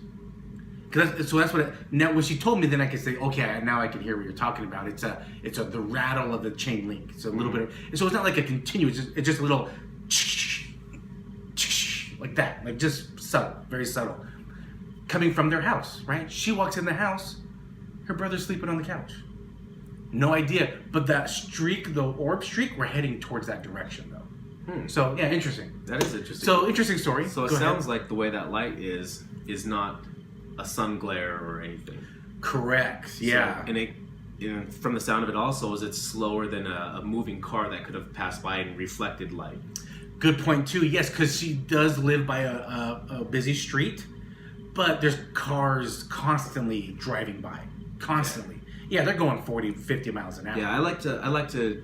So that's what now when she told me, then I could say, okay, now I can hear what you're talking about. It's the rattle of the chain link. It's a little bit of, so it's not like a continuous, it's just a little like that, like just subtle, very subtle, coming from their house, right? She walks in the house, her brother's sleeping on the couch. No idea, but that streak, the orb streak, we're heading towards that direction though. So yeah, interesting. That is interesting. So interesting story. So it sounds like the way that light is not a sun glare or anything. Correct. Yeah. So, and from the sound of it also is it's slower than a moving car that could have passed by and reflected light. Good point too. Yes, because she does live by a busy street, but there's cars constantly driving by. Constantly. Okay. Yeah, they're going 40, 50 miles an hour. Yeah, I like to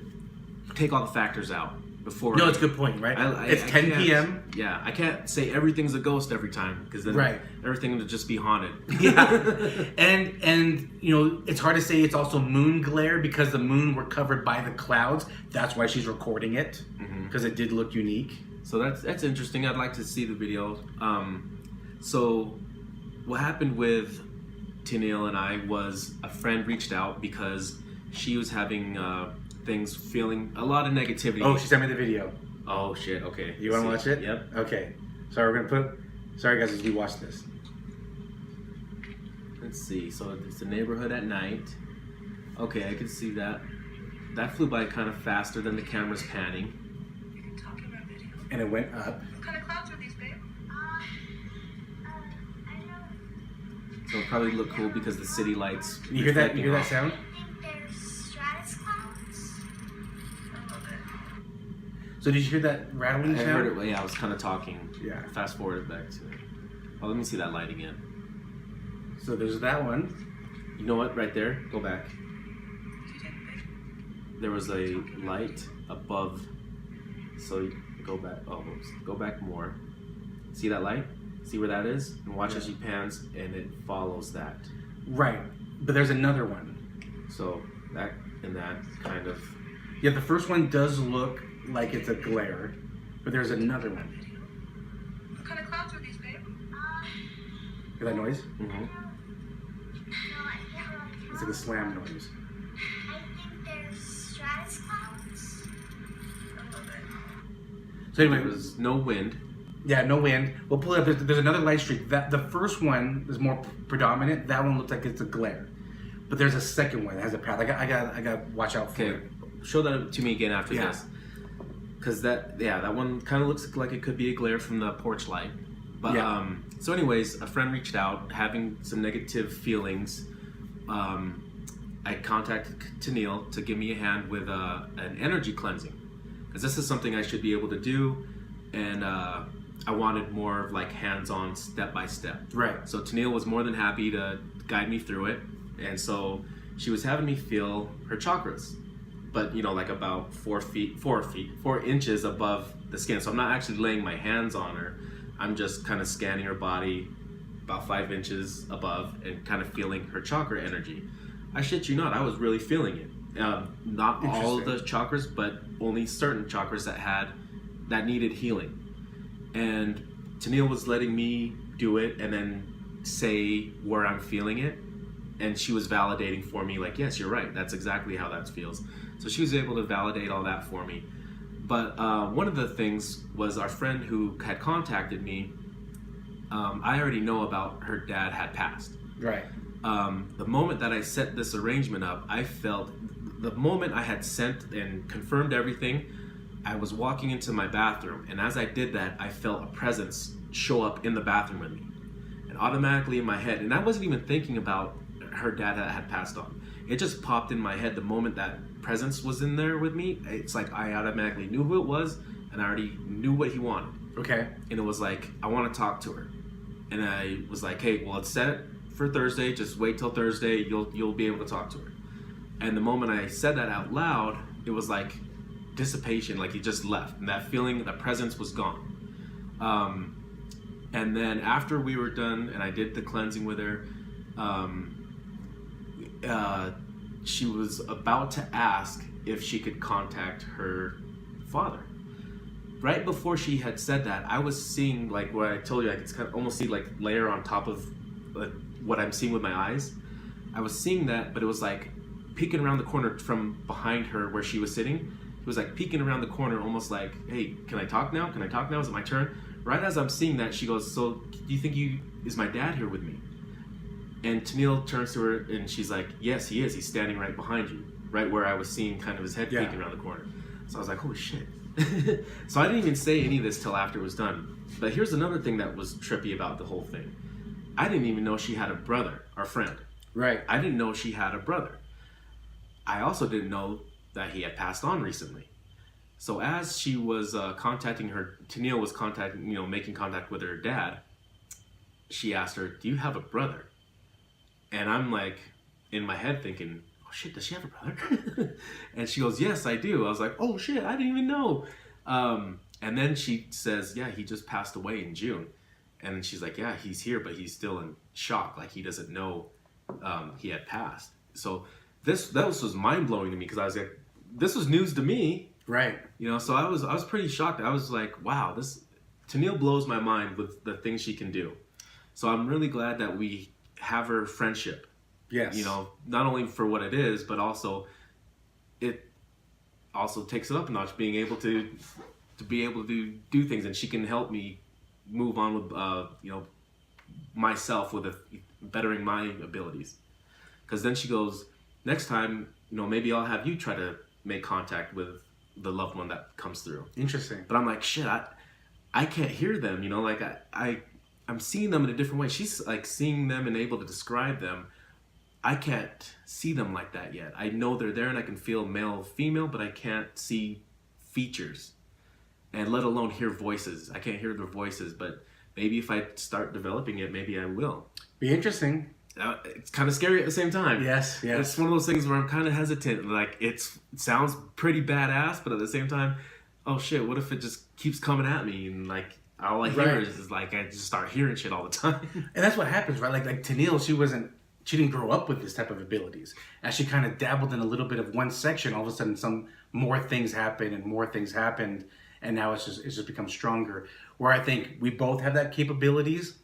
take all the factors out before. No, it's a good point, right? It's 10 p.m. Yeah, I can't say everything's a ghost every time because then everything would just be haunted. Yeah, and you know it's hard to say it's also moon glare because the moon were covered by the clouds. That's why she's recording it because it did look unique. So that's interesting. I'd like to see the video. So what happened with Teneal and I was a friend reached out because she was having feeling a lot of negativity. Oh, she sent me the video. Oh shit, okay. You want to watch it? Yep. Okay. So we're going to sorry guys as we watch this. Let's see. So it's the neighborhood at night. Okay, I can see that. That flew by kind of faster than the camera's panning. And it went up. What kind of clouds are these, babe? So it'll probably look cool because the city lights. You hear that? You hear that sound? I think they're stratus clouds. So did you hear that rattling I sound? heard it. Yeah, I was kind of talking. Yeah. Fast forward back to it. Oh, let me see that light again. So there's that one. You know what? Right there. Go back. There was a light above. So you go back. Oh, whoops. Go back more. See that light? See where that is? And watch as she pans, and it follows that. Right. But there's another one. So that and that kind of. Yeah, the first one does look like it's a glare, but there's another one. What kind of clouds are these, babe? Hear that noise? Mm-hmm. It's like a slam noise. I think there's stratus clouds. So anyway, There was no wind. yeah, no wind. We'll pull it up. There's another light streak. That the first one is more predominant. That one looks like it's a glare, but there's a second one that has a path. I got to watch out for Okay, it. show that to me again after Yeah. this. Because that one kind of looks like it could be a glare from the porch light. But Yeah. so anyways, a friend reached out having some negative feelings. I contacted Teneal to give me a hand with an energy cleansing, because this is something I should be able to do, and I wanted more of like hands-on, step-by-step. Right. So Teneal was more than happy to guide me through it, and so she was having me feel her chakras, but like about 4 inches above the skin. So I'm not actually laying my hands on her. I'm just kind of scanning her body about 5 inches above and kind of feeling her chakra energy. I shit you not, I was really feeling it. Not all of the chakras, but only certain chakras that needed healing. And Teneal was letting me do it and then say where I'm feeling it. And she was validating for me, like, yes, you're right. That's exactly how that feels. So she was able to validate all that for me. But one of the things was our friend who had contacted me, I already know about her dad had passed. Right. The moment that I set this arrangement up, I felt, the moment I had sent and confirmed everything, I was walking into my bathroom. And as I did that, I felt a presence show up in the bathroom with me. And automatically in my head, and I wasn't even thinking about her dad that had passed on. It just popped in my head the moment that presence was in there with me. It's like I automatically knew who it was, and I already knew what he wanted. Okay. And it was like, I want to talk to her. And I was like, hey, well, let's set it for Thursday. Just wait till Thursday. You'll be able to talk to her. And the moment I said that out loud, it was like dissipation, like he just left. And that feeling, that presence was gone. And then after we were done and I did the cleansing with her, she was about to ask if she could contact her father. Right before she had said that, I was seeing, like what I told you, I could kind of almost see like layer on top of what I'm seeing with my eyes. I was seeing that, but it was like peeking around the corner from behind her where she was sitting. It was like peeking around the corner, almost like, hey, can I talk now? Can I talk now? Is it my turn? Right as I'm seeing that, she goes, so do you think is my dad here with me? And Teneal turns to her and she's like, yes, he is. He's standing right behind you, right where I was seeing kind of his head peeking around the corner. So I was like, holy shit. So I didn't even say any of this till after it was done. But here's another thing that was trippy about the whole thing. I didn't even know she had a brother, our friend. Right. I didn't know she had a brother. I also didn't know that he had passed on recently. So as she was contacting her, Teneal was making contact with her dad. She asked her, do you have a brother? And I'm like, in my head thinking, oh shit, does she have a brother? And she goes, yes, I do. I was like, oh shit, I didn't even know. And then she says, yeah, he just passed away in June. And then she's like, yeah, he's here, but he's still in shock. Like he doesn't know he had passed. So that was mind blowing to me, because I was like, this was news to me. Right. So I was pretty shocked. I was like, wow, Teneal blows my mind with the things she can do. So I'm really glad that we have her friendship. Yes. Not only for what it is, but also it also takes it up a notch, being able to be able to do things, and she can help me move on with myself with bettering my abilities. Because then she goes, next time, maybe I'll have you try to make contact with the loved one that comes through. Interesting. But I'm like, shit, I can't hear them, like I'm seeing them in a different way. She's like seeing them and able to describe them. I can't see them like that yet. I know they're there and I can feel male, female, but I can't see features. and let alone hear voices. I can't hear their voices, but maybe if I start developing it, maybe I will. Be interesting. It's kind of scary at the same time. Yes. It's one of those things where I'm kind of hesitant. Like, it sounds pretty badass, but at the same time, oh shit, what if it just keeps coming at me and like all I hear is like I just start hearing shit all the time. And that's what happens, right? Like Teneal, she didn't grow up with this type of abilities. As she kind of dabbled in a little bit of one section, all of a sudden some more things happened and more things happened, and now it's just become stronger. Where I think we both have that capabilities.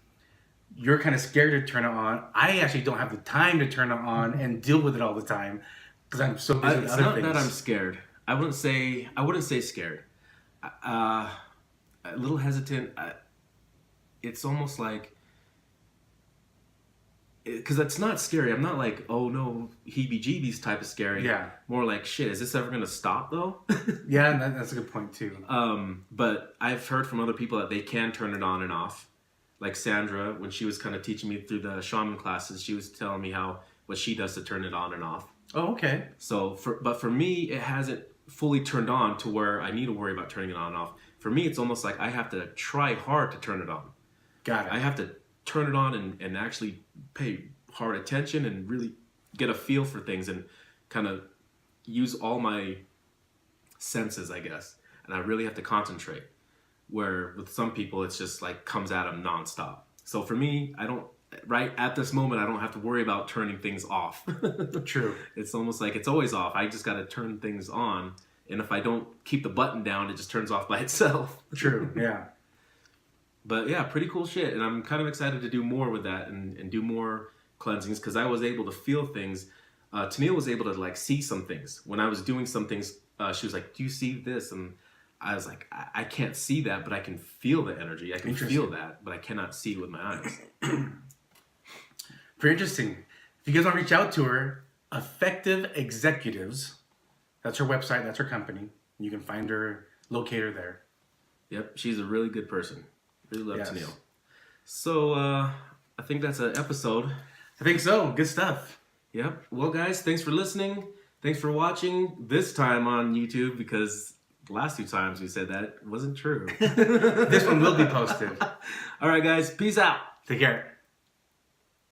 You're kind of scared to turn it on. I actually don't have the time to turn it on and deal with it all the time because I'm so busy with other things. It's not that I'm scared. I wouldn't say scared. A little hesitant. It's almost like, because it's not scary. I'm not like, oh no, heebie-jeebies type of scary. Yeah. More like, shit, is this ever gonna stop though? Yeah, that's a good point too. But I've heard from other people that they can turn it on and off. Like Sandra, when she was kind of teaching me through the shaman classes, she was telling me what she does to turn it on and off. Oh, okay. So, but for me, it hasn't fully turned on to where I need to worry about turning it on and off. For me, it's almost like I have to try hard to turn it on. Got it. I have to turn it on and actually pay hard attention and really get a feel for things and kind of use all my senses, I guess. And I really have to concentrate. Where with some people, it's just like comes at them nonstop. So for me, right at this moment, I don't have to worry about turning things off. True. It's almost like it's always off. I just got to turn things on. And if I don't keep the button down, it just turns off by itself. True, yeah. But yeah, pretty cool shit. And I'm kind of excited to do more with that and do more cleansings because I was able to feel things. Teneal was able to like see some things. When I was doing some things, she was like, do you see this? And I was like, I can't see that, but I can feel the energy. I can feel that, but I cannot see it with my eyes. Very interesting. If you guys want to reach out to her, Effective Executives, that's her website, that's her company. You can find her, locate her there. Yep, she's a really good person. Really love Yes. Teneal. So, I think that's an episode. I think so. Good stuff. Yep. Well, guys, thanks for listening. Thanks for watching this time on YouTube because the last 2 times we said that wasn't true. This one will be posted. All right, guys. Peace out. Take care.